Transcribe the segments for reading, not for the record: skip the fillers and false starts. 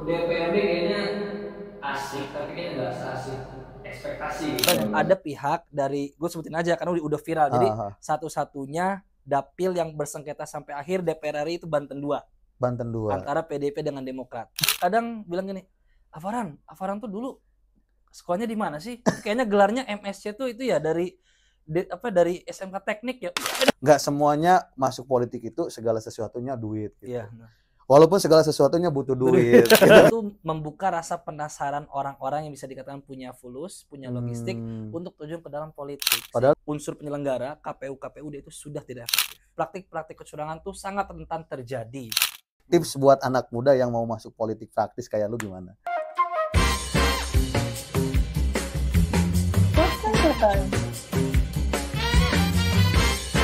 DPRD kayaknya asik, tapi kayaknya nggak seasik ekspektasi. Ada pihak dari, gue sebutin aja karena udah viral. Jadi satu-satunya dapil yang bersengketa sampai akhir DPR RI itu Banten 2. Banten 2. Antara PDIP dengan Demokrat. Kadang bilang gini, Avaran tuh dulu sekolahnya di mana sih? Kayaknya gelarnya MSC tuh itu ya dari SMK Teknik ya. Nggak semuanya masuk politik itu segala sesuatunya duit gitu. Iya. Walaupun segala sesuatunya butuh duit. Itu membuka rasa penasaran orang-orang yang bisa dikatakan punya fulus, punya logistik untuk terjun ke dalam politik. Padahal unsur penyelenggara KPU itu sudah tidak efektif. Praktik-praktik kecurangan tuh sangat rentan terjadi. Tips buat anak muda yang mau masuk politik praktis kayak lu gimana?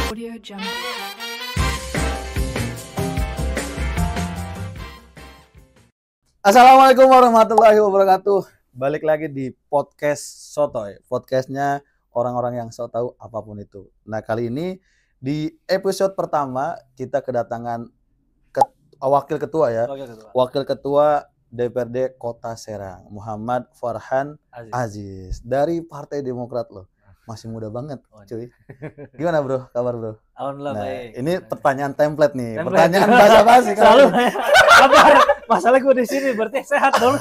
Audio Jungle. Assalamualaikum warahmatullahi wabarakatuh. Balik lagi di podcast Sotoy. Podcastnya orang-orang yang so tahu apapun itu. Nah, kali ini di episode pertama kita kedatangan wakil ketua ya. Wakil ketua DPRD Kota Serang, Muhammad Farhan Aziz dari Partai Demokrat loh. Masih muda banget, cuy. Gimana bro? Kabar bro? Alhamdulillah baik. Ini pertanyaan template nih. Pertanyaan basa-basi. Selalu kabar. Masalah gue di sini berarti sehat dong.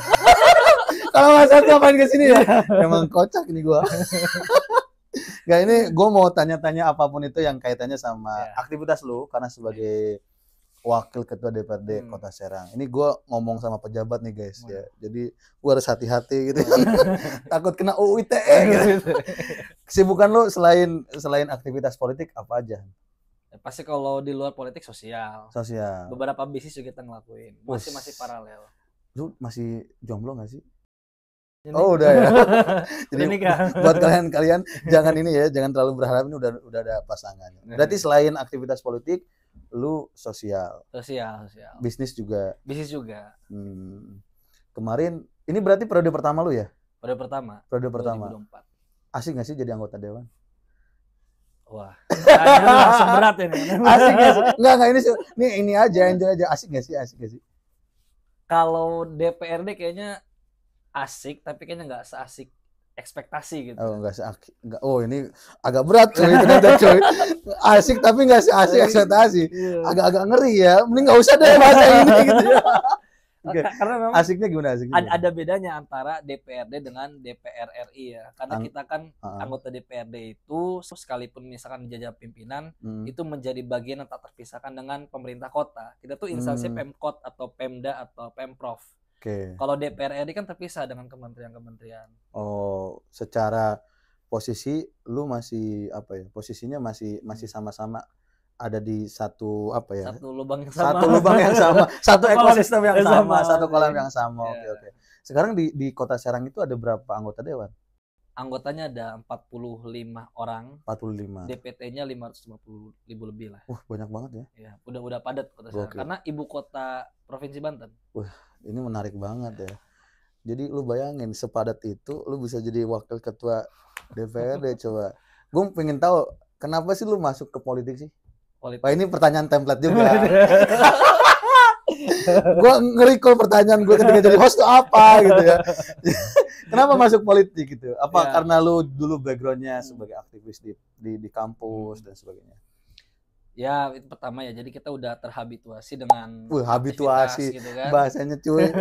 Kalau Mas Satu ngapain ke sini ya? Emang kocak nih gua. Gak, ini gue mau tanya-tanya apapun itu yang kaitannya sama aktivitas lu karena sebagai wakil ketua DPRD Kota Serang. Ini gue ngomong sama pejabat nih guys ya. Jadi gue harus hati-hati gitu. Takut kena UU ITE gitu. Kesibukan lu selain aktivitas politik apa aja? Pasti kalau di luar politik sosial. Beberapa bisnis juga kita ngelakuin. Masih paralel. Lu masih jomblo nggak sih? Ini. Oh udah ya. Jadi nikah. Buat kalian jangan ini ya, jangan terlalu berharap ini udah ada pasangannya. Berarti selain aktivitas politik, lu sosial. Bisnis juga. Kemarin ini berarti periode pertama lu ya? Periode pertama. 2024. Asik nggak sih jadi anggota dewan? Wah, langsung berat ini. Asik nggak sih? Enggak ini aja enjoy aja. Asik nggak sih? Kalau DPRD kayaknya asik, tapi kayaknya nggak seasik ekspektasi gitu. Oh nggak. Oh ini agak berat cuy ternyata cuy. Asik tapi nggak seasik ekspektasi. Agak ngeri ya. Mending nggak usah deh bahasa ini gitu ya. Okay. Karena memang asiknya gimana? Ada bedanya antara DPRD dengan DPR RI ya. Karena kita kan anggota DPRD itu sekalipun misalkan dijajah pimpinan itu menjadi bagian yang tak terpisahkan dengan pemerintah kota. Kita tuh instansi Pemkot atau Pemda atau Pemprov. Kalau DPR RI kan terpisah dengan kementerian-kementerian. Oh, secara posisi lu masih apa ya? Posisinya masih sama-sama ada di satu lubang yang sama, satu ekosistem yang sama, satu kolam yang sama. Oke. Sekarang di Kota Serang itu ada berapa anggota dewan? Anggotanya ada 45 orang. 45. DPT-nya 550.000 lebih lah. Banyak banget ya. Ya, udah padat Kota Serang. Karena ibu kota Provinsi Banten. Ini menarik banget ya. Jadi lu bayangin sepadat itu lu bisa jadi wakil ketua DPRD coba. Gue pengen tahu kenapa sih lu masuk ke politik sih? Wah ini pertanyaan template juga. Gue nge-recall pertanyaan gue ketika jadi host itu apa gitu ya. Kenapa masuk politik gitu? Apa karena lu dulu backgroundnya sebagai aktivis di kampus dan sebagainya? Ya itu pertama ya. Jadi kita udah terhabituasi dengan habituasi gitu kan. Bahasanya cuy.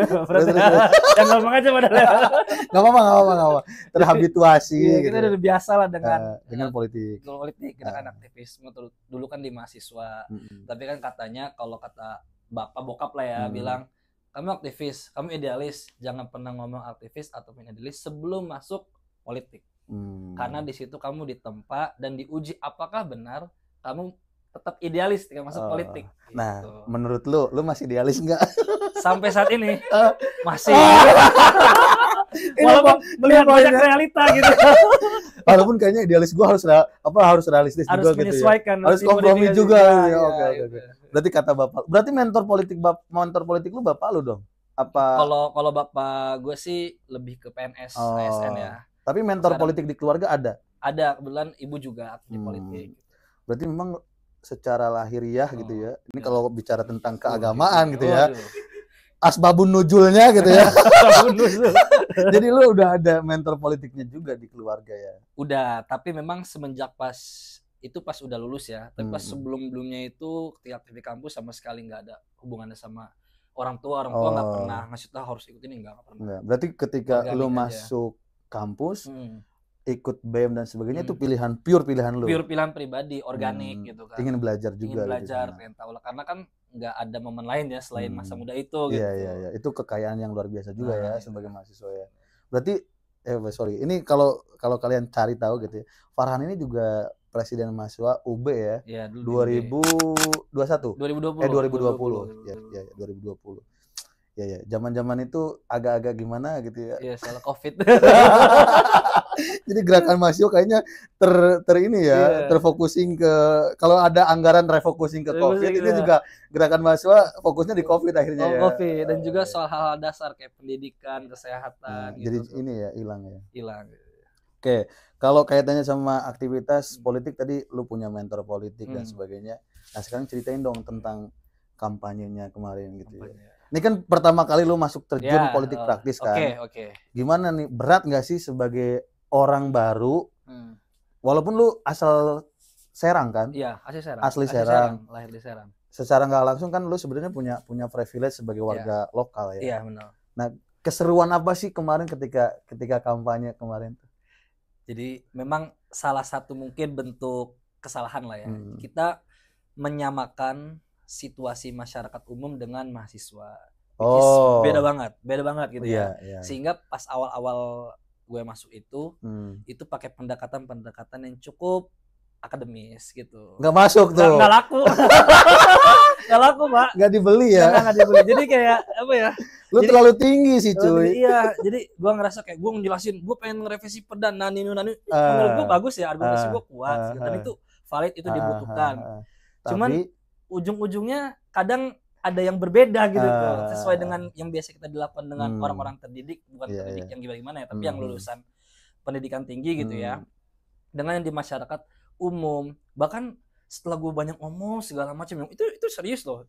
Yang ngomong aja padahal. Gak apa-apa. Terhabituasi kita gitu. udah biasa lah dengan politik. Kita kan aktivisme dulu kan di mahasiswa. Tapi kan katanya kalau kata bapak bokap lah ya bilang kamu aktivis, kamu idealis, jangan pernah ngomong aktivis atau idealis sebelum masuk politik. Karena di situ kamu ditempa dan diuji apakah benar kamu tetap idealis ketika masuk politik. Nah, gitu. Menurut lu masih idealis nggak? Sampai saat ini masih. Walaupun melihat banyak realita gitu. Walaupun kayaknya idealis gua harus realistis juga gitu ya. Harus kompromi juga. Oke. Berarti kata bapak. Berarti mentor politik lu bapak lu dong. Apa? Kalau bapak gue sih lebih ke PNS, ASN ya. Tapi mentor politik di keluarga ada? Ada, kebetulan ibu juga aktif politik. Berarti memang secara lahiriah gitu ya. Ini kalau bicara tentang keagamaan gitu ya. asbabun nuzulnya gitu ya. Tahun dulu. Jadi lu udah ada mentor politiknya juga di keluarga ya. Udah, tapi memang semenjak pas udah lulus ya. Tapi pas Hmm. sebelum-belumnya itu ketika aktif di kampus sama sekali nggak ada hubungannya sama orang tua nggak Oh. pernah ngasih tahu harus ikut ini, nggak pernah. Enggak. Berarti ketika lu Organik aja. masuk kampus, Hmm. ikut BEM dan sebagainya itu Hmm. pure pilihan lu. Pure pilihan pribadi, organik Hmm. gitu kan. Ingin belajar Ingin juga lu di belajar, sana. pengen tahu lah, karena kan nggak ada momen lain ya selain masa muda itu gitu. Iya iya iya, itu kekayaan yang luar biasa juga Nah, ya itu. sebagai mahasiswa ya. Berarti sorry, ini kalau kalian cari tahu gitu ya. Farhan ini juga presiden mahasiswa UB ya. Ya, dulu di 2021. 2020. 2020. Ya, ya, 2020. Ya ya, zaman-zaman itu agak-agak gimana gitu ya. Iya, soal Covid. Jadi gerakan mahasiswa kayaknya ini ya, Iya. terfokusing ke kalau ada anggaran refocusing ke Covid, Refocusing, ini iya. juga gerakan mahasiswa fokusnya di Covid akhirnya Oh, ya. Covid dan juga soal hal-hal dasar kayak pendidikan, kesehatan Jadi gitu. ini ya hilang ya. Hilang. Oke, kalau kaitannya sama aktivitas politik tadi lu punya mentor politik dan Hmm. sebagainya. Nah, sekarang ceritain dong tentang kampanyenya kemarin gitu ya. Kampanye. Ini kan pertama kali lu masuk terjun Ya, politik praktis kan. Oke. Gimana nih, berat nggak sih sebagai orang baru, Hmm. walaupun lu asal Serang kan? Iya, asli Serang. Asli Serang. Lahir di Serang. Secara nggak langsung kan lu sebenarnya punya privilege sebagai warga lokal ya. Iya, benar. Keseruan apa sih kemarin ketika kampanye kemarin tuh? Jadi memang salah satu mungkin bentuk kesalahan lah ya. Hmm. Kita menyamakan situasi masyarakat umum dengan mahasiswa. Which is Oh. beda banget gitu Iya, ya. iya. Sehingga pas awal-awal gue masuk itu pakai pendekatan yang cukup akademis gitu. Nggak masuk tuh. Nggak laku. Nggak laku, Pak. Nggak dibeli ya. Nggak dibeli. Jadi kayak apa ya? Lu Jadi- terlalu tinggi sih cuy. Iya, jadi gua ngerasa kayak gua ngejelasin, gua pengen ngerevisi perda nani. Menurut gua bagus ya, argumentasi gua kuat sih, dan itu valid, itu dibutuhkan. Cuman Tapi ujung-ujungnya kadang ada yang berbeda gitu tuh, Ah. sesuai dengan yang biasa kita dilakukan dengan Hmm. orang-orang terdidik, bukan Iya, terdidik iya. yang gimana-gimana ya, tapi yang Hmm. lulusan pendidikan tinggi gitu ya. Hmm. Dengan yang di masyarakat umum, bahkan setelah gue banyak ngomong segala macam, itu serius loh.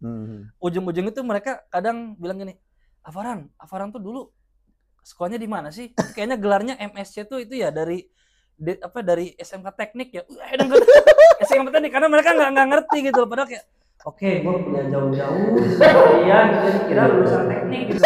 Ujung-ujung itu mereka kadang bilang gini, Afaran tuh dulu sekolahnya di mana sih? Kayaknya gelarnya MSc tuh itu ya dari SMK Teknik ya. SMK Teknik, karena mereka nggak ngerti gitu. Padahal kayak oke, gue kuliah jauh-jauh di Surabaya gitu, kira lulusan teknik gitu.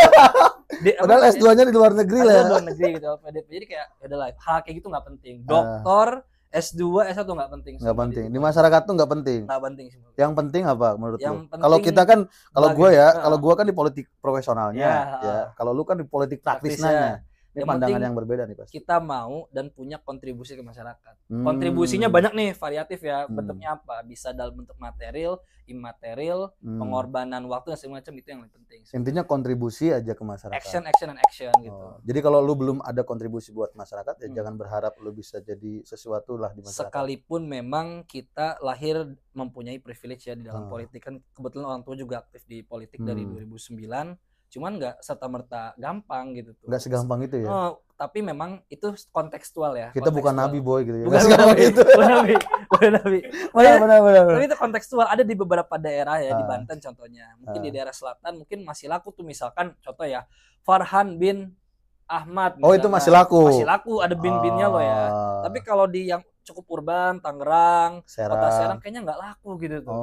padahal S2-nya di luar negeri lah ya. luar negeri gitu. Jadi kayak ya udahlah, hal kayak gitu nggak penting. Doktor, S2, S1 nggak penting. Nggak penting. Di masyarakat tuh nggak penting. Nggak penting sih. Yang penting apa menurut Yang lu? penting Kalau kita kan, kalau bagi- gua kan di politik profesionalnya, Ya, ya. Kalau lu kan di politik Praktisnya. praktisnya. Ini Yang pandangan penting yang berbeda nih pasti. kita mau dan punya kontribusi ke masyarakat. Kontribusinya banyak nih, variatif ya. Bentuknya apa? Bisa dalam bentuk material, imaterial, pengorbanan waktu dan segala macam, itu yang lebih penting. Intinya kontribusi aja ke masyarakat. Action gitu. Oh, jadi kalau lu belum ada kontribusi buat masyarakat ya Hmm. jangan berharap lu bisa jadi sesuatu lah di masyarakat. Sekalipun memang kita lahir mempunyai privilege ya di dalam politik, kan kebetulan orang tua juga aktif di politik dari 2009, cuman nggak serta-merta gampang gitu tuh. Nggak segampang itu ya. Tapi memang itu kontekstual ya. Kita bukan kontekstual. nabi boy gitu ya. Bukan Nggak segampang nabi, itu. bukan nabi. Benar. Tapi itu kontekstual, ada di beberapa daerah ya, di Ah. Banten contohnya. Mungkin di daerah selatan mungkin masih laku tuh, misalkan contoh ya Farhan bin Ahmad. Oh, itu misalkan. masih laku. Masih laku, ada bin-binnya loh ya. Tapi kalau di yang cukup urban, Tangerang, Kota Serang kayaknya nggak laku gitu tuh.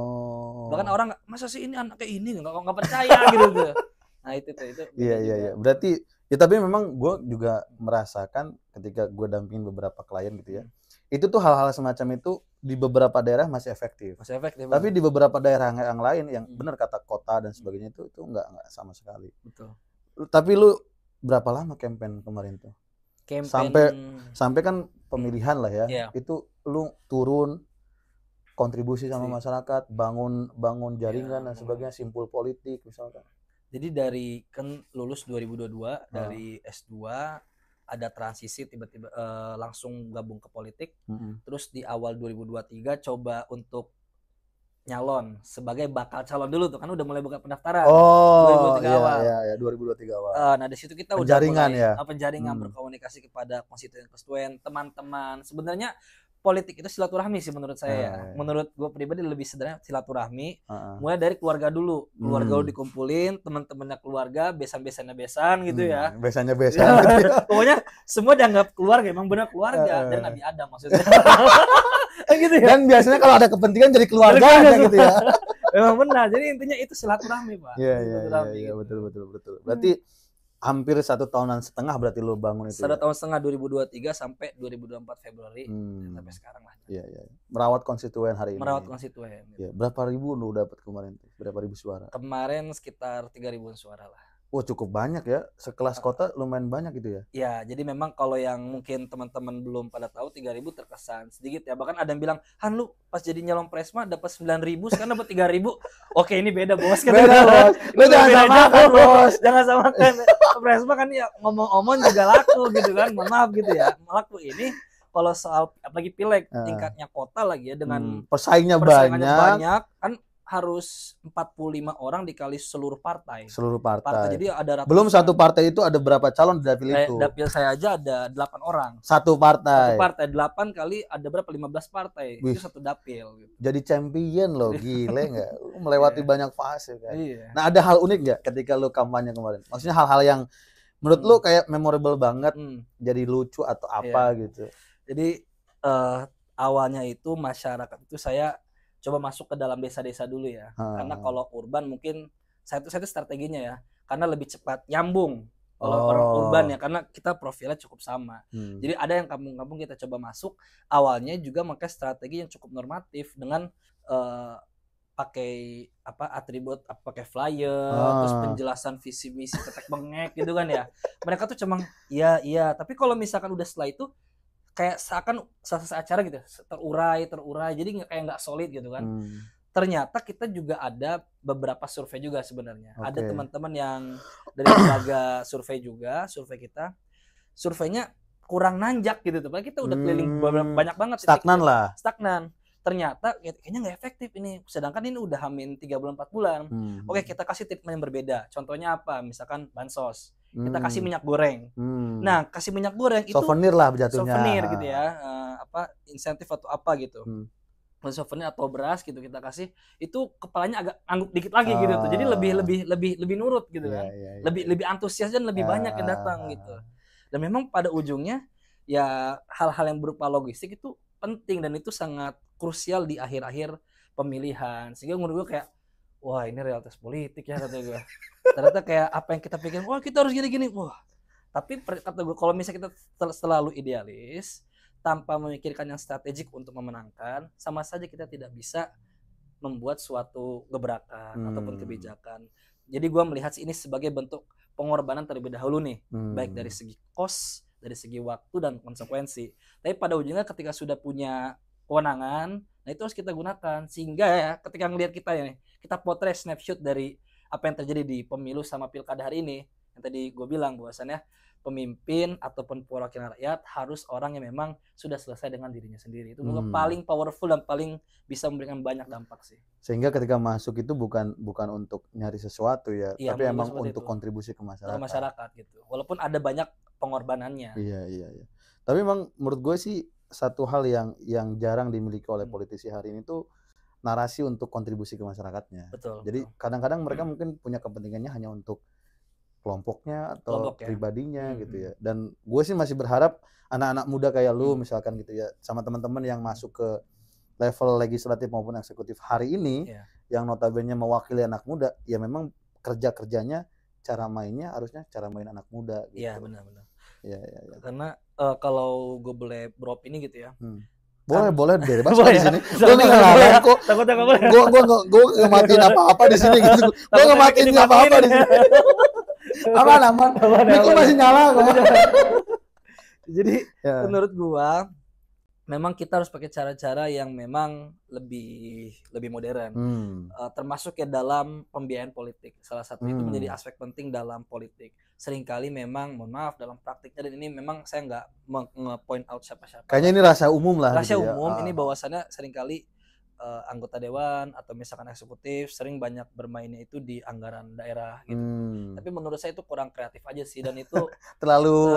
Bahkan orang masa sih ini anaknya ini nggak percaya gitu tuh. Nah itu beda Iya. juga. Berarti ya tapi memang gue juga merasakan ketika gue dampingin beberapa klien gitu ya. Itu tuh hal-hal semacam itu di beberapa daerah masih efektif. Masih efektif. Tapi di beberapa daerah yang lain yang benar kata kota dan sebagainya itu nggak sama sekali. Betul. Tapi lu berapa lama campaign kemarin tuh? Sampai kan pemilihan lah ya. Iya. Itu lu turun kontribusi sama masyarakat, bangun jaringan dan sebagainya, simpul politik misalkan. Jadi dari kan lulus 2022 dari S2 ada transisi tiba-tiba langsung gabung ke politik. Terus di awal 2023 coba untuk nyalon sebagai bakal calon dulu tuh, kan udah mulai buka pendaftaran. Oh, 2023 awal. Iya, 2023 awal. Nah di situ kita Penjaringan udah mulai ya? penjaringan, berkomunikasi kepada konstituen teman-teman. Sebenarnya politik itu silaturahmi sih menurut saya ya. Iya. Menurut gue pribadi lebih sederhana silaturahmi. Heeh. Mulai dari keluarga dulu. Keluarga lu dikumpulin, teman-temannya keluarga, besan-besannya besan gitu ya. Biasanya gitu ya. Pokoknya semua dianggap keluarga, emang benar keluarga dari Nabi Adam maksudnya. Gitu ya. Dan biasanya kalau ada kepentingan jadi keluarga aja gitu ya. Memang benar. Jadi intinya itu silaturahmi, Pak. Iya, Silaturahmi gitu. betul. Berarti hampir 1,5 tahun berarti lo bangun itu. 1,5 tahun 2023 sampai 2024 Februari sampai sekarang lah. Iya. Merawat konstituen hari ini. Merawat konstituen. Iya. Berapa ribu lo dapat kemarin tuh? Berapa ribu suara? Kemarin sekitar 3.000-an suara lah. Wah, cukup banyak ya. Sekelas kota lumayan banyak gitu ya. Ya, jadi memang kalau yang mungkin teman-teman belum pada tahu 3.000 terkesan sedikit ya. Bahkan ada yang bilang, "Han, lu pas jadi nyalon Presma dapat 9.000, sekarang dapat 3.000." Oke, ini beda, Bos. Beda, Bos. Lu jangan samakan, Bos. Jangan samakan. Presma kan ya ngomong-ngomong juga laku gitu kan. Mohon maaf gitu ya. Laku ini kalau soal apalagi pileg tingkatnya kota lagi ya dengan persaingannya banyak kan harus 45 orang dikali seluruh partai. Seluruh partai. Jadi ada belum satu partai itu ada berapa calon di dapil itu? Dapil saya aja ada 8 orang. Satu partai. 8 kali ada berapa? 15 partai. Wih. Itu satu dapil gitu. Jadi champion loh, gile nggak? Lu melewati banyak fase kan. Iya. Nah, ada hal unik nggak ketika lu kampanye kemarin? Maksudnya hal-hal yang menurut lu kayak memorable banget, jadi lucu atau apa gitu? Jadi awalnya itu masyarakat itu saya coba masuk ke dalam desa-desa dulu ya. Karena kalau urban mungkin saya itu strateginya ya. Karena lebih cepat nyambung kalau orang urban ya. Karena kita profilnya cukup sama. Jadi ada yang kampung-kampung kita coba masuk. Awalnya juga pakai strategi yang cukup normatif dengan pakai atribut, pakai flyer, terus penjelasan visi misi ketek bengek gitu kan ya. Mereka tuh cuma iya. Tapi kalau misalkan udah setelah itu kayak seakan selesai acara gitu, terurai, jadi kayak nggak solid gitu kan. Ternyata kita juga ada beberapa survei juga sebenarnya. Ada teman-teman yang dari lembaga survei kita, surveinya kurang nanjak gitu tuh. Padahal kita udah keliling banyak banget. Stagnan. Ternyata kayaknya nggak efektif ini. Sedangkan ini udah hamin 3 bulan 4 bulan. Oke, kita kasih treatment yang berbeda. Contohnya apa? Misalkan bansos. Kita kasih minyak goreng. Nah, kasih minyak goreng itu souvenir lah jatuhnya. Souvenir gitu ya. Insentif atau apa gitu. Souvenir atau beras gitu kita kasih, itu kepalanya agak angguk dikit lagi gitu tuh. Jadi lebih nurut gitu kan. Lebih antusias dan lebih banyak yang datang gitu. Dan memang pada ujungnya ya hal-hal yang berupa logistik itu penting dan itu sangat krusial di akhir-akhir pemilihan. Sehingga menurut gue kayak wah, ini realitas politik ya kata gue. Ternyata kayak apa yang kita pikir, wah kita harus gini-gini. Wah, tapi kata gue kalau misalnya kita selalu idealis tanpa memikirkan yang strategik untuk memenangkan, sama saja kita tidak bisa membuat suatu gebrakan ataupun kebijakan. Jadi gue melihat ini sebagai bentuk pengorbanan terlebih dahulu nih, baik dari segi cost, dari segi waktu dan konsekuensi. Tapi pada ujungnya ketika sudah punya kewenangan, nah itu harus kita gunakan sehingga ya ketika ngelihat kita ya, kita potret snapshot dari apa yang terjadi di pemilu sama pilkada hari ini. Yang tadi gue bilang bahwasannya pemimpin ataupun perwakilan rakyat harus orang yang memang sudah selesai dengan dirinya sendiri. Itu juga paling powerful dan paling bisa memberikan banyak dampak sih. Sehingga ketika masuk itu bukan untuk nyari sesuatu ya, iya, tapi emang untuk itu. kontribusi ke masyarakat. Ke masyarakat gitu. Walaupun ada banyak pengorbanannya. Iya. Tapi memang menurut gue sih satu hal yang jarang dimiliki oleh politisi hari ini tuh narasi untuk kontribusi ke masyarakatnya. Betul. Jadi kadang-kadang mereka mungkin punya kepentingannya hanya untuk kelompoknya atau pribadinya gitu ya. Dan gue sih masih berharap anak-anak muda kayak lu misalkan gitu ya, sama teman-teman yang masuk ke level legislatif maupun eksekutif hari ini yang notabene mewakili anak muda, ya memang kerjanya cara mainnya harusnya cara main anak muda gitu. Iya, benar-benar. Iya. Karena kalau gue boleh drop ini gitu ya. Boleh bebas di sini. Gue nggak ngelarang kok. Takutnya nggak boleh. Gue nggak matiin apa-apa di sini gitu. Gue nggak matiin apa-apa di sini. Aman. Itu masih nyala kok. Jadi menurut gua memang kita harus pakai cara-cara yang memang lebih modern. Termasuk ya dalam pembiayaan politik. Salah satu itu menjadi aspek penting dalam politik. Seringkali memang, mohon maaf, dalam praktiknya dan ini memang saya nggak nge-point out siapa-siapa. Kayaknya ini rahasia umum lah. Rahasia umum ini bahwasannya seringkali anggota dewan atau misalkan eksekutif sering banyak bermainnya itu di anggaran daerah gitu. Tapi menurut saya itu kurang kreatif aja sih dan itu terlalu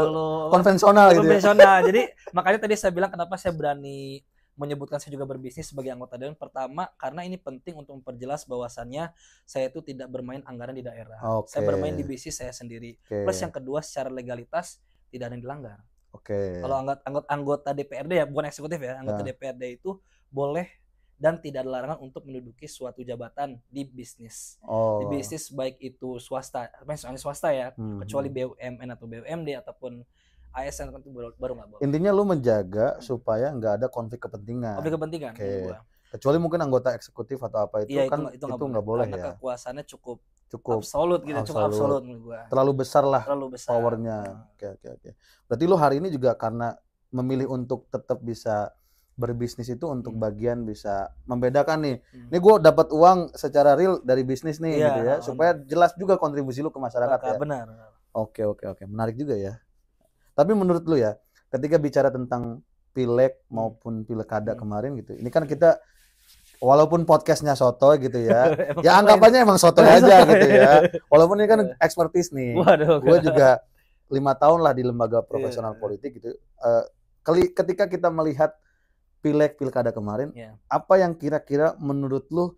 konvensional gitu. Konvensional. Jadi makanya tadi saya bilang kenapa saya berani menyebutkan saya juga berbisnis sebagai anggota dewan. Pertama, karena ini penting untuk memperjelas bahwasannya saya itu tidak bermain anggaran di daerah. Oke. Saya bermain di bisnis saya sendiri. Oke. Plus yang kedua, secara legalitas tidak ada yang dilanggar. Oke. Kalau anggota DPRD ya, bukan eksekutif ya, anggota DPRD itu boleh dan tidak ada larangan untuk menduduki suatu jabatan di bisnis. Di bisnis baik itu swasta, misalnya swasta ya, kecuali BUMN atau BUMD ataupun ASN itu baru nggak boleh. Intinya lu menjaga supaya nggak ada konflik kepentingan. Konflik kepentingan. Oke. Kecuali mungkin anggota eksekutif atau apa itu Iya, kan itu nggak boleh karena ya. kekuasaannya cukup Cukup absolut gitu, cukup absolut menurut gua. terlalu besar lah Terlalu besar. powernya. Oke. Berarti lu hari ini juga karena memilih untuk tetap bisa berbisnis itu untuk bagian bisa membedakan nih. Ini gue dapat uang secara real dari bisnis nih Iya, gitu ya, supaya jelas juga kontribusi lu ke masyarakat ya. Benar. Oke. Menarik juga ya. Tapi menurut lu ya, ketika bicara tentang pileg maupun pilkada kemarin gitu, ini kan kita walaupun podcastnya soto gitu ya, ya anggapannya emang soto aja gitu ya. Walaupun ini kan expertise nih. Gue juga 5 tahun lah di lembaga profesional politik gitu. Ketika kita melihat pileg pilkada kemarin, apa yang kira-kira menurut lu,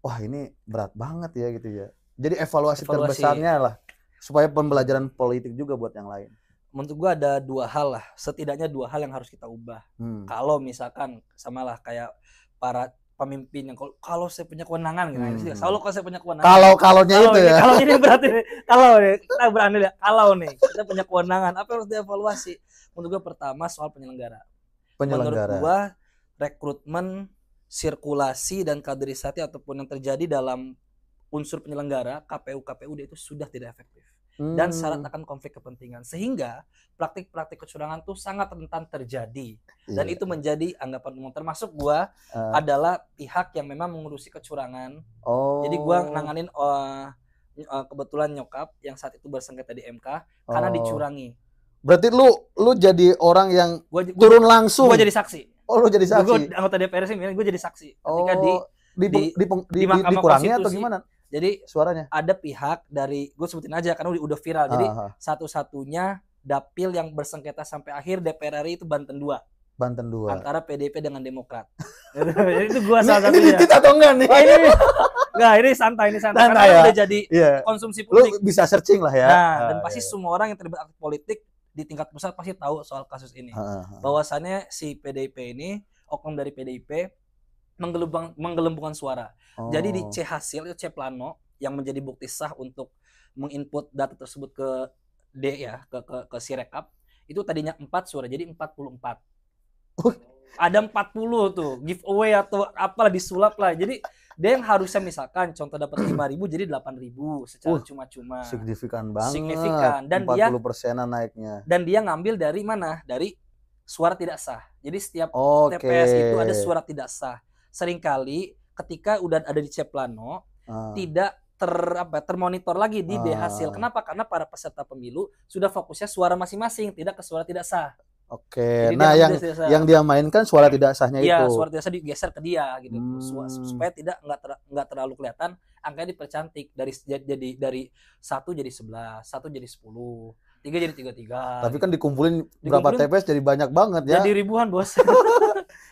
wah ini berat banget ya gitu ya. Jadi evaluasi terbesarnya lah, supaya pembelajaran politik juga buat yang lain. Menurut gua ada 2 hal lah, setidaknya 2 hal yang harus kita ubah. Kalau misalkan samalah kayak para pemimpin yang kalau saya punya kewenangan gitu. Selalu kalau saya punya kewenangan. Kalau-kalaunya itu ya. Kalau ini berarti kalau nih kita berani lihat kalau nih kita punya kewenangan, apa yang harus dievaluasi? Menurut gua pertama soal penyelenggara. Menurut gua rekrutmen, sirkulasi dan kaderisasi ataupun yang terjadi dalam unsur penyelenggara KPU-KPUD itu sudah tidak efektif. Dan syarat akan konflik kepentingan, sehingga praktik-praktik kecurangan itu sangat rentan terjadi. Dan itu menjadi anggapan umum, termasuk gua adalah pihak yang memang mengurusi kecurangan. Jadi gua nanganin kebetulan nyokap yang saat itu bersengketa di MK karena dicurangi. Berarti lu jadi orang yang turun langsung. Gua jadi saksi. Lu jadi saksi. Gua anggota DPR sih, gua jadi saksi ketika dikurangi atau gimana? Jadi suaranya ada pihak dari, gue sebutin aja karena udah viral. Jadi satu-satunya dapil yang bersengketa sampai akhir DPR RI itu Banten 2. Antara PDIP dengan Demokrat. Itu gua salah satunya. Ini atau enggak nih? Ini santai karena ya? udah jadi konsumsi Lu publik. bisa searching lah ya. Dan pasti semua orang yang terlibat aktif politik di tingkat pusat pasti tahu soal kasus ini. Bahwasannya si PDIP ini, oknum dari PDIP menggelembungkan suara. Jadi di C hasil itu C plano yang menjadi bukti sah untuk menginput data tersebut ke D ya, ke Sirekap, itu tadinya 4 suara jadi 44. Ada 40 tuh giveaway atau apalah disulap lah. Jadi dia yang harusnya misalkan contoh dapat 5.000 jadi 8.000 secara cuma-cuma. Signifikan banget. Dan 40%-an naiknya. Dan dia ngambil dari mana? Dari suara tidak sah. Jadi setiap TPS itu ada suara tidak sah. Seringkali ketika udah ada di C plano tidak termonitor lagi di D hasil. Kenapa? Karena para peserta pemilu sudah fokusnya suara masing-masing, tidak ke suara tidak sah. Jadi nah yang dia mainkan suara tidak sahnya itu. Iya, suara tidak sah digeser ke dia gitu. Supaya nggak terlalu kelihatan, angkanya dipercantik dari 1 jadi 11, 1 jadi 10. 3 jadi 33. Tapi kan dikumpulin berapa TPS jadi banyak banget ya. Jadi ribuan, Bos.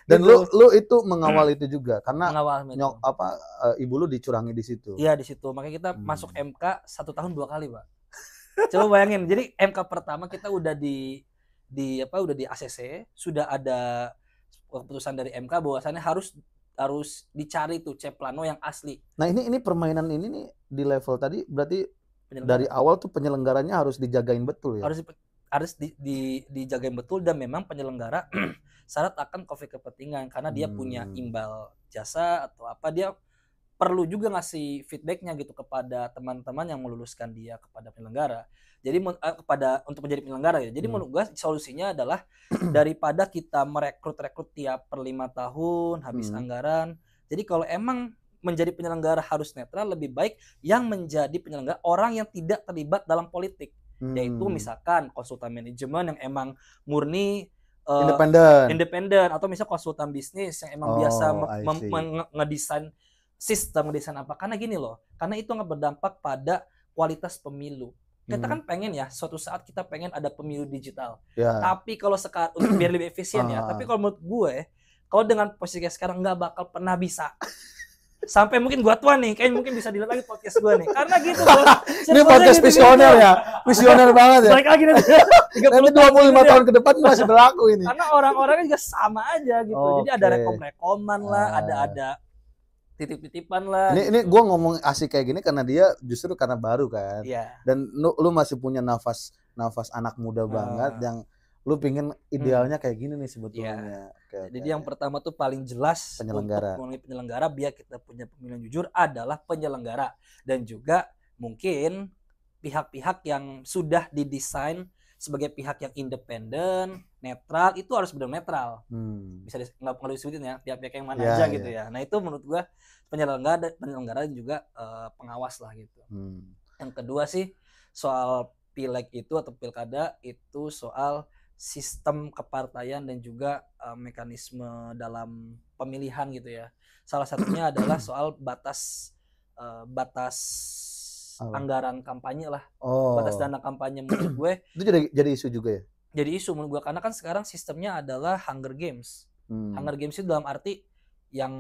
Dan lu itu mengawal itu juga karena ibu lu dicurangi di situ. Iya, di situ. Makanya kita masuk MK 1 tahun 2 kali, Pak. Coba bayangin. Jadi MK pertama kita udah udah di ACC, sudah ada keputusan dari MK bahwasannya harus dicari tuh C plano yang asli. Nah, ini permainan ini nih di level tadi berarti dari awal tuh penyelenggaranya harus dijagain betul ya. Harus dijagain betul, dan memang penyelenggara syarat akan konflik kepentingan karena dia punya imbal jasa atau apa, dia perlu juga ngasih feedbacknya gitu kepada teman-teman yang meluluskan dia kepada penyelenggara. Jadi untuk menjadi penyelenggara ya. Jadi menurut gua solusinya adalah daripada kita merekrut tiap per 5 tahun habis anggaran. Jadi kalau emang menjadi penyelenggara harus netral, lebih baik yang menjadi penyelenggara orang yang tidak terlibat dalam politik. Yaitu misalkan konsultan manajemen yang emang murni independen, atau misal konsultan bisnis yang emang biasa ngedesain sistem, ngedesain apa. Karena gini loh, karena itu nggak berdampak pada kualitas pemilu. Kita kan pengen ya suatu saat kita pengen ada pemilu digital. Tapi kalau sekarang biar lebih efisien ya. Tapi kalau menurut gue, Kalau dengan posisi kayak sekarang nggak bakal pernah bisa. Sampai mungkin gua tua nih, kayak mungkin bisa dilihat lagi podcast gua nih. Karena gitu, Bos. Ini podcast visioner ya. Visioner banget ya. Balik lagi nanti. Nanti 25 tahun ke depan masih berlaku ini. Karena orang-orangnya juga sama aja gitu. Jadi ada Oke. rekom-rekoman lah, ada titip-titipan lah. Ini gue ngomong asik kayak gini karena dia justru karena baru kan. Iya. Dan lu masih punya nafas anak muda banget yang lu pingin idealnya kayak gini nih sebetulnya. Oke, Jadi yang pertama tuh paling jelas Penyelenggara. untuk memilih penyelenggara biar kita punya pemilihan jujur adalah penyelenggara dan juga mungkin pihak-pihak yang sudah didesain sebagai pihak yang independen, netral, itu harus benar netral. Bisa nggak perlu disebutin ya pihak-pihak yang mana aja gitu ya. Nah itu menurut gua penyelenggara dan juga pengawas lah gitu. Yang kedua sih soal pileg itu atau pilkada itu soal sistem kepartaian dan juga mekanisme dalam pemilihan gitu ya. Salah satunya adalah soal batas anggaran kampanye lah. Batas dana kampanye menurut gue itu jadi isu juga ya? Jadi isu menurut gue karena kan sekarang sistemnya adalah Hunger Games. Hunger Games itu dalam arti yang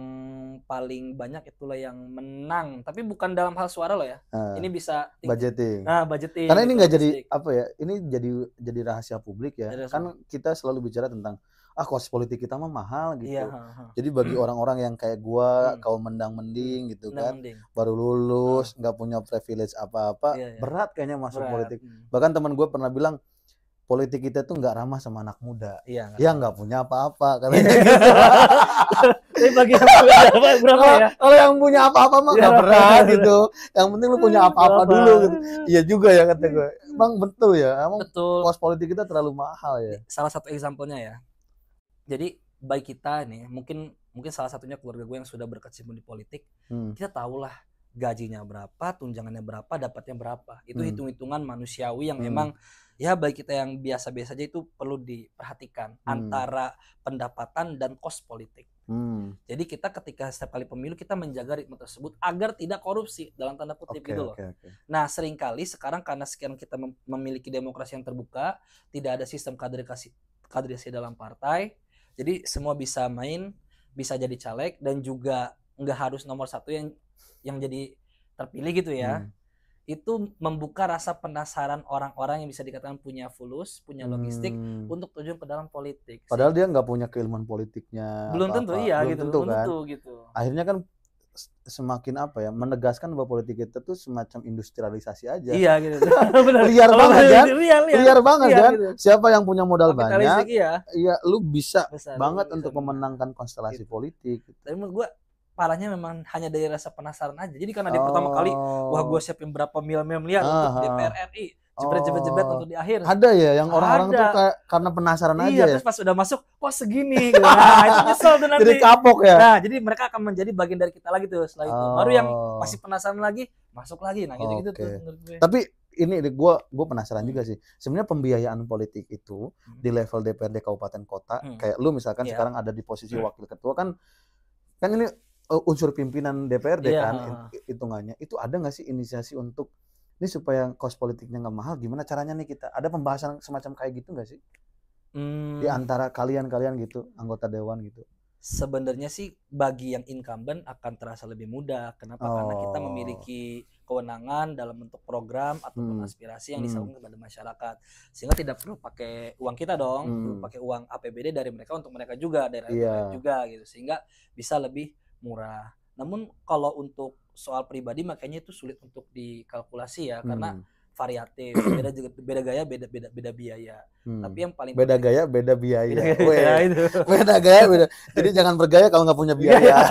paling banyak itulah yang menang, tapi bukan dalam hal suara loh ya. Ini bisa budgeting. Budgeting. Karena ini nggak jadi apa ya? Ini jadi rahasia publik ya. Kan kita selalu bicara tentang kos politik kita mah mahal gitu. Iya, jadi bagi orang-orang yang kayak gua, kaum mendang-mending gitu kan, baru lulus, nggak punya privilege apa-apa, berat kayaknya masuk politik. Bahkan teman gue pernah bilang politik kita tuh nggak ramah sama anak muda. Iya. Ya nggak punya apa-apa katanya gitu. Tapi bagi yang punya berapa ya? Kalau yang punya apa-apa mah nggak berat gitu. Yang penting lu punya apa-apa dulu gitu. Iya juga ya kata gue. Bang betul ya. Emang kos politik kita terlalu mahal ya. Salah satu example-nya ya. Jadi baik kita nih, mungkin salah satunya keluarga gue yang sudah berkecimpung di politik, kita tahulah gajinya berapa, tunjangannya berapa, dapatnya berapa. Itu hitung-hitungan manusiawi yang memang ya baik kita yang biasa-biasa aja itu perlu diperhatikan antara pendapatan dan kos politik. Jadi kita ketika setiap kali pemilu kita menjaga ritme tersebut agar tidak korupsi dalam tanda kutip gitu loh. Nah seringkali sekarang karena sekarang kita memiliki demokrasi yang terbuka, tidak ada sistem kaderisasi dalam partai, jadi semua bisa main, bisa jadi caleg dan juga nggak harus nomor satu yang jadi terpilih gitu ya. Itu membuka rasa penasaran orang-orang yang bisa dikatakan punya fulus, punya logistik untuk terjun ke dalam politik. Padahal dia nggak punya keilmuan politiknya. Belum tentu iya gitu. Belum tentu gitu. Akhirnya kan semakin apa ya, menegaskan bahwa politik kita tuh semacam industrialisasi aja. Iya gitu. Liar banget kan? Liar banget kan? Gitu. Siapa yang punya modal banyak? Iya, lu bisa banget untuk memenangkan konstelasi politik. Tapi menurut gua parahnya memang hanya dari rasa penasaran aja. Jadi karena di pertama kali wah gua siapin berapa miliar untuk DPR RI. Jebret untuk di akhir. Ada ya yang orang-orang tuh karena penasaran aja ya. Terus pas udah masuk, kok segini gitu. Nah, itu nyesel tuh nanti. Jadi kapok ya. Nah, jadi mereka akan menjadi bagian dari kita lagi tuh setelah itu. Baru yang masih penasaran lagi, masuk lagi. Nah, gitu-gitu tuh menurut gue. Tapi ini gue penasaran juga sih. Sebenarnya pembiayaan politik itu di level DPRD kabupaten kota, kayak lu misalkan sekarang ada di posisi wakil ketua kan ini unsur pimpinan DPRD kan hitungannya. Itu ada nggak sih inisiasi untuk ini supaya kos politiknya nggak mahal, gimana caranya nih kita? Ada pembahasan semacam kayak gitu nggak sih? Di antara kalian gitu, anggota dewan gitu. Sebenarnya sih bagi yang incumbent akan terasa lebih mudah. Kenapa? Karena kita memiliki kewenangan dalam bentuk program ataupun aspirasi yang disalurkan kepada masyarakat. Sehingga tidak perlu pakai uang kita dong, perlu pakai uang APBD dari mereka untuk mereka juga, dari rakyat juga gitu. Sehingga bisa lebih murah. Namun kalau untuk soal pribadi makanya itu sulit untuk dikalkulasi ya karena variatif, beda gaya, beda biaya. Tapi yang paling beda gaya, beda biaya. Beda gaya, beda. Jadi jangan bergaya kalau nggak punya biaya.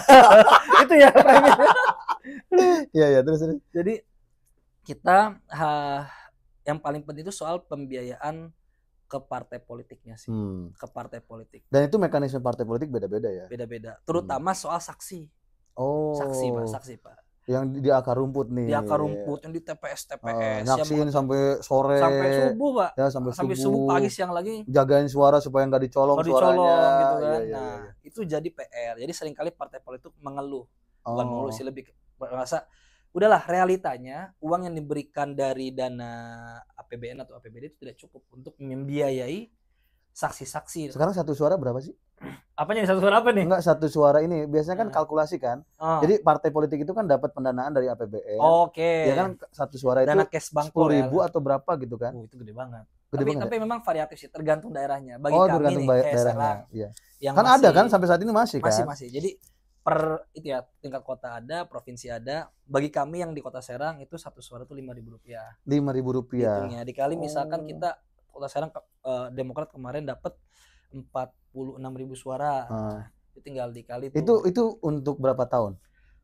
Itu ya. Iya terus. Jadi kita yang paling penting itu soal pembiayaan ke partai politiknya sih, ke partai politik. Dan itu mekanisme partai politik beda-beda ya. Beda-beda, terutama soal saksi. Saksi pak. Yang di akar rumput nih. Di akar rumput, yang di TPS. Nyaksiin sampai sore. Sampai subuh pak. Ya sampai subuh. Pagi siang lagi. Jagain suara supaya nggak dicolong suaranya. Gitu kan. Nah itu jadi PR. Jadi seringkali partai politik mengeluh, bukan mengeluh sih, lebih merasa udahlah realitanya uang yang diberikan dari dana APBN atau APBD itu tidak cukup untuk membiayai saksi-saksi. Sekarang satu suara berapa sih? Apanya satu suara apa nih? Enggak, satu suara ini biasanya kan Nah. kalkulasi kan. Oh. Jadi partai politik itu kan dapat pendanaan dari APBN. Oke. Ya kan satu suara itu Dana cash bank 10.000 atau berapa gitu kan? itu gede banget. Gede banget. Tapi memang variatif sih, tergantung daerahnya. Bagi Oh, kami tergantung nih, kayak daerahnya. Serang, Iya. yang Kan ada kan sampai saat ini masih kan? masih. Jadi per itu ya tingkat kota ada, provinsi ada. Bagi kami yang di Kota Serang itu satu suara tuh Rp5.000. Rp5.000. Hitungnya dikali misalkan Oh. kita Kota Serang Demokrat kemarin dapat 46.000 suara. Itu tinggal dikali tuh. Itu untuk berapa tahun?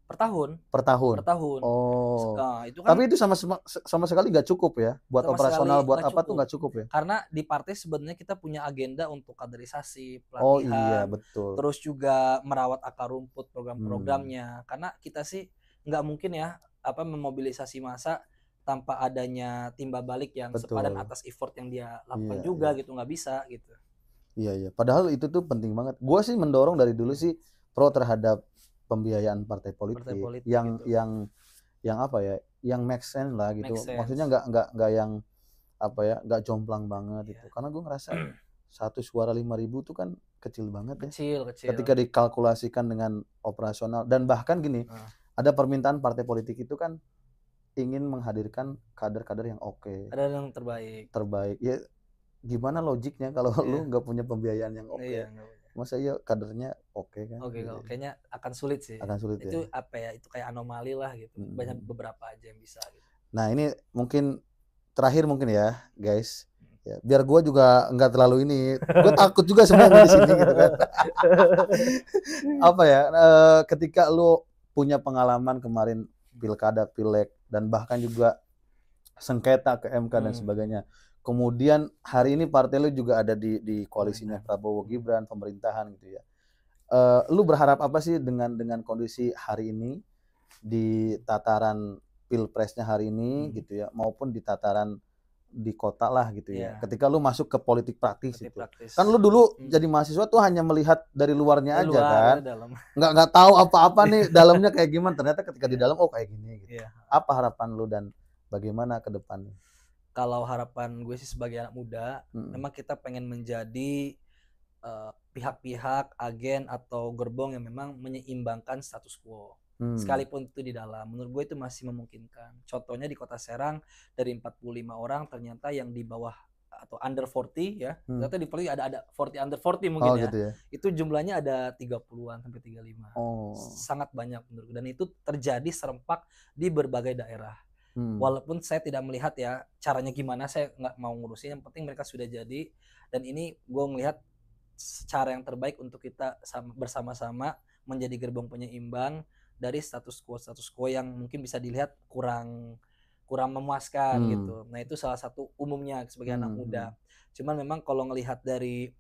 per tahun. Per tahun. Oh. Nah, itu kan Tapi itu sama sekali nggak cukup ya buat Sama operasional sekali buat nggak apa tuh cukup. nggak cukup ya? karena di partai sebenarnya kita punya agenda untuk kaderisasi, Oh iya pelatihan, betul. terus juga merawat akar rumput program-programnya. Karena kita sih nggak mungkin ya memobilisasi massa tanpa adanya timba balik yang Betul. sepadan atas effort yang dia lakukan Iya, juga iya. gitu, nggak bisa gitu. Iya. Padahal itu tuh penting banget. Gua sih mendorong dari dulu sih pro terhadap pembiayaan partai politik, politik yang gitu. yang apa ya, yang make sense lah gitu. Make sense. Maksudnya nggak yang apa ya, nggak jomplang banget gitu. Iya. Karena gue ngerasa satu suara 5.000 tuh kan kecil banget ya. Kecil. Ketika dikalkulasikan dengan operasional dan bahkan gini, ada permintaan partai politik itu kan ingin menghadirkan kader-kader yang oke, Ada yang terbaik. Ya gimana logiknya kalau Iya. lu nggak punya pembiayaan yang oke? Iya, nggak boleh. Masa iya kadernya oke kan? Oke, Gitu. kalau kayaknya akan sulit sih. Akan sulit Itu ya. apa ya? Itu kayak anomali lah gitu. Banyak beberapa aja yang bisa gitu. Nah ini mungkin terakhir mungkin ya guys, ya, biar gua juga nggak terlalu ini, gue takut juga sebenarnya di sini gitu kan. Apa ya? Ketika lu punya pengalaman kemarin pilkada, pileg, dan bahkan juga sengketa ke MK dan sebagainya. Kemudian hari ini partai lu juga ada di koalisinya Prabowo Gibran, pemerintahan gitu ya. Lu berharap apa sih dengan kondisi hari ini di tataran pilpresnya hari ini gitu ya, maupun di tataran di kota lah gitu ya. Ketika lu masuk ke politik praktis itu. Kan lu dulu jadi mahasiswa tuh hanya melihat dari luarnya aja kan. Nggak tahu apa-apa nih dalamnya kayak gimana. Ternyata ketika di dalam kayak gini gitu. Apa harapan lu dan bagaimana ke depannya? Kalau harapan gue sih sebagai anak muda, memang kita pengen menjadi pihak-pihak, agen atau gerbong yang memang menyeimbangkan status quo. Sekalipun itu di dalam, menurut gue itu masih memungkinkan. Contohnya di Kota Serang dari 45 orang ternyata yang di bawah atau under 40 ya. Ternyata di Polri ada 40 under 40 mungkin ya. Gitu ya. Itu jumlahnya ada 30-an sampai 35. Sangat banyak menurut gue, dan itu terjadi serempak di berbagai daerah. Walaupun saya tidak melihat ya caranya gimana, saya nggak mau ngurusin, yang penting mereka sudah jadi, dan ini gue melihat cara yang terbaik untuk kita bersama-sama menjadi gerbong penyeimbang dari status quo yang mungkin bisa dilihat kurang memuaskan gitu. Nah itu salah satu umumnya sebagai anak muda. Cuman memang kalau ngelihat dari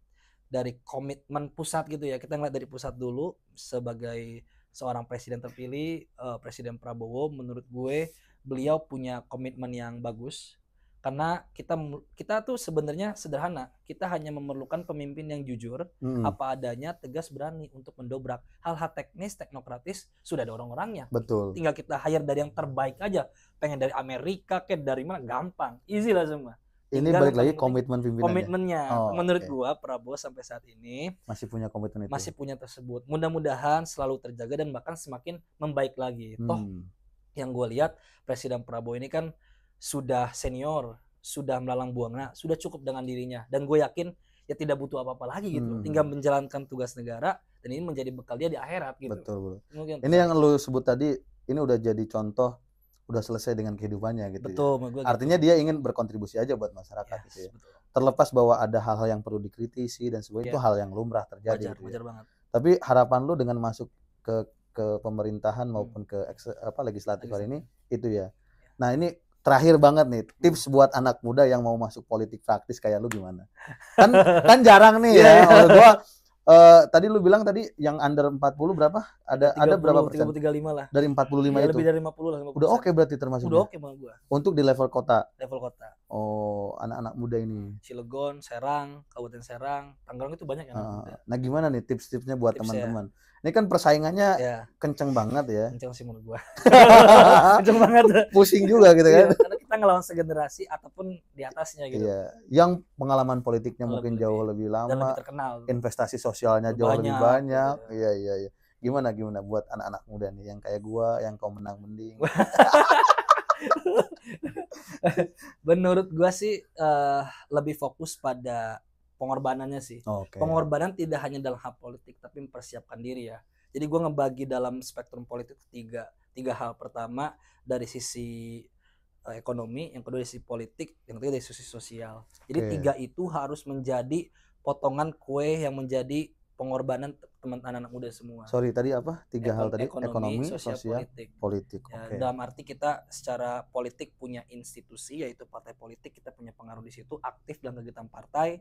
komitmen pusat gitu ya, kita ngeliat dari pusat dulu. Sebagai seorang presiden terpilih, Presiden Prabowo, menurut gue beliau punya komitmen yang bagus. Karena kita tuh sebenarnya sederhana, kita hanya memerlukan pemimpin yang jujur, apa adanya, tegas, berani untuk mendobrak hal-hal teknis, teknokratis, sudah ada orang-orangnya. Betul. Tinggal kita hire dari yang terbaik aja. Pengen dari Amerika, kayak dari mana, gampang, easy lah semua. Ini balik lagi komitmen pimpinannya. Komitmennya, menurut gua Prabowo sampai saat ini masih punya komitmen itu. Masih punya tersebut. Mudah-mudahan selalu terjaga dan bahkan semakin membaik lagi. Toh yang gue lihat Presiden Prabowo ini kan sudah senior, sudah melalang buana, sudah cukup dengan dirinya, dan gue yakin ya tidak butuh apa-apa lagi gitu. Tinggal menjalankan tugas negara, dan ini menjadi bekal dia di akhirat gitu. Betul. Mungkin ini yang lu sebut tadi, ini udah jadi contoh, udah selesai dengan kehidupannya gitu. Betul, ya. Artinya dia ingin berkontribusi aja buat masyarakat gitu ya. Betul. Terlepas bahwa ada hal-hal yang perlu dikritisi dan sebagainya, itu hal yang lumrah terjadi. Wajar banget. Tapi harapan lu dengan masuk ke pemerintahan maupun ke legislatif hari ini itu ya. Nah ini terakhir banget nih, tips buat anak muda yang mau masuk politik praktis kayak lu gimana? Kan jarang nih ya. Gua tadi lu bilang tadi yang under 40 berapa? Ada 30, berapa persen? 35 lah. Dari 45 ya, itu. Lebih dari 50 lah. 50%. Udah oke berarti termasuk. Udah oke banget gua. Untuk di level kota. Level kota. Oh, anak-anak muda ini. Cilegon, Serang, Kabupaten Serang, Tangerang itu banyak anak muda. Nah, gimana nih tips-tipsnya buat teman-teman? Ini kan persaingannya kenceng banget ya. Kenceng sih menurut gua. Kenceng banget. Pusing juga gitu kan. Karena kita ngelawan segenerasi ataupun di atasnya gitu. Iya, yang pengalaman politiknya mungkin Lebih- jauh lebih Dan lebih lama, terkenal. investasi sosialnya jauh lebih Banyak, banyak. gitu. Iya. Gimana buat anak-anak muda nih yang kayak gua yang kau menang mending. Menurut gua sih lebih fokus pada pengorbanannya sih. Oke. Pengorbanan tidak hanya dalam hal politik tapi mempersiapkan diri ya. Jadi gua ngebagi dalam spektrum politik tiga hal. Pertama dari sisi ekonomi, yang kedua dari sisi politik, yang ketiga dari sisi sosial. Jadi Oke. tiga itu harus menjadi potongan kue yang menjadi pengorbanan teman anak muda semua. Sorry, tadi apa? Tiga hal tadi, ekonomi, sosial, sosial, politik. Ya, Oke. dalam arti kita secara politik punya institusi yaitu partai politik, kita punya pengaruh di situ, aktif dalam kegiatan partai.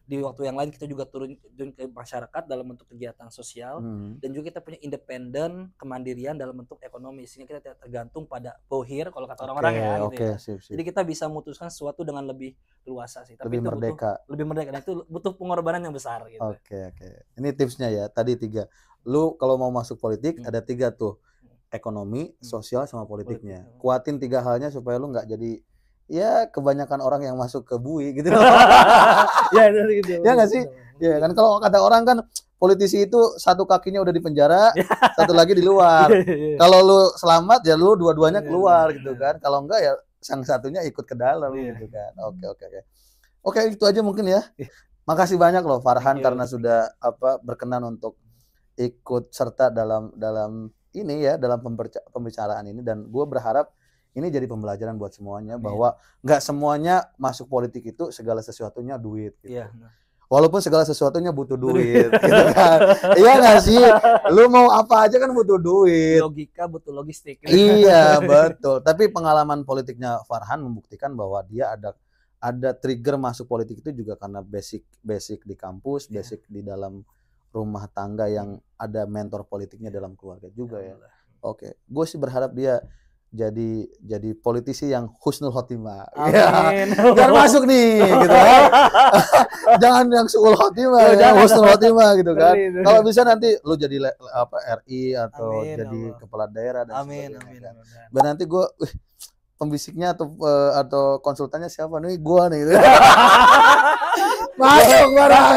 Di waktu yang lain kita juga turun ke masyarakat dalam bentuk kegiatan sosial, dan juga kita punya independen, kemandirian dalam bentuk ekonomi, sehingga kita tidak tergantung pada bohir kalau kata orang-orang ya gitu Oke, ya. sip. Jadi kita bisa memutuskan sesuatu dengan lebih luasa sih, tapi Lebih itu merdeka. lebih merdeka, dan itu butuh pengorbanan yang besar gitu. Oke. Ini tipsnya ya, tadi 3. Lu kalau mau masuk politik ada 3 tuh. Ekonomi, sosial, sama politiknya. Politik. Kuatin 3 halnya supaya lu nggak jadi ya kebanyakan orang yang masuk ke bui gitu. Ya gitu. Ya nggak sih? Ya kan kalau kata orang kan politisi itu satu kakinya udah di penjara, satu lagi di luar. Kalau lu selamat ya lu dua-duanya keluar gitu kan. Kalau enggak ya sang satunya ikut ke dalam gitu kan. Oke. Oke, itu aja mungkin ya. Makasih banyak loh Farhan karena sudah berkenan untuk ikut serta dalam ini ya, dalam pembicaraan ini, dan gue berharap ini jadi pembelajaran buat semuanya bahwa nggak semuanya masuk politik itu segala sesuatunya duit gitu. Iya. Walaupun segala sesuatunya butuh duit gitu kan. Iya nggak sih? Lu mau apa aja kan butuh duit. Logika butuh logistik. Iya, betul. Tapi pengalaman politiknya Farhan membuktikan bahwa dia ada trigger masuk politik itu juga karena basic di kampus, basic di dalam rumah tangga yang ada mentor politiknya dalam keluarga juga ya. Oke, gue sih berharap dia jadi politisi yang husnul khotimah. Amin. Ya, biar masuk nih gitu kan. Jangan yang suul khotimah ya, husnul khotimah gitu kan. Kalau bisa nanti lu jadi RI atau jadi kepala daerah dan sebagainya. Biar nanti gue pembisiknya atau konsultannya siapa nih? Gua nih. Masuk barang.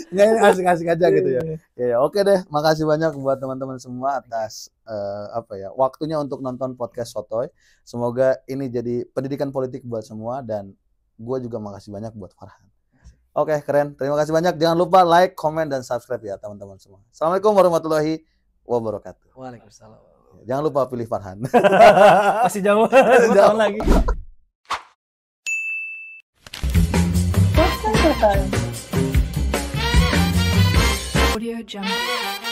Nggak, ini asik-asik aja gitu ya. Ya, oke deh. Makasih banyak buat teman-teman semua atas waktunya untuk nonton podcast Sotoy. Semoga ini jadi pendidikan politik buat semua, dan gue juga makasih banyak buat Farhan. Oke, keren. Terima kasih banyak. Jangan lupa like, comment, dan subscribe ya teman-teman semua. Assalamualaikum warahmatullahi wabarakatuh. Waalaikumsalam. Jangan lupa pilih Farhan. Masih jauh. 2 tahun lagi. Audio Jungle.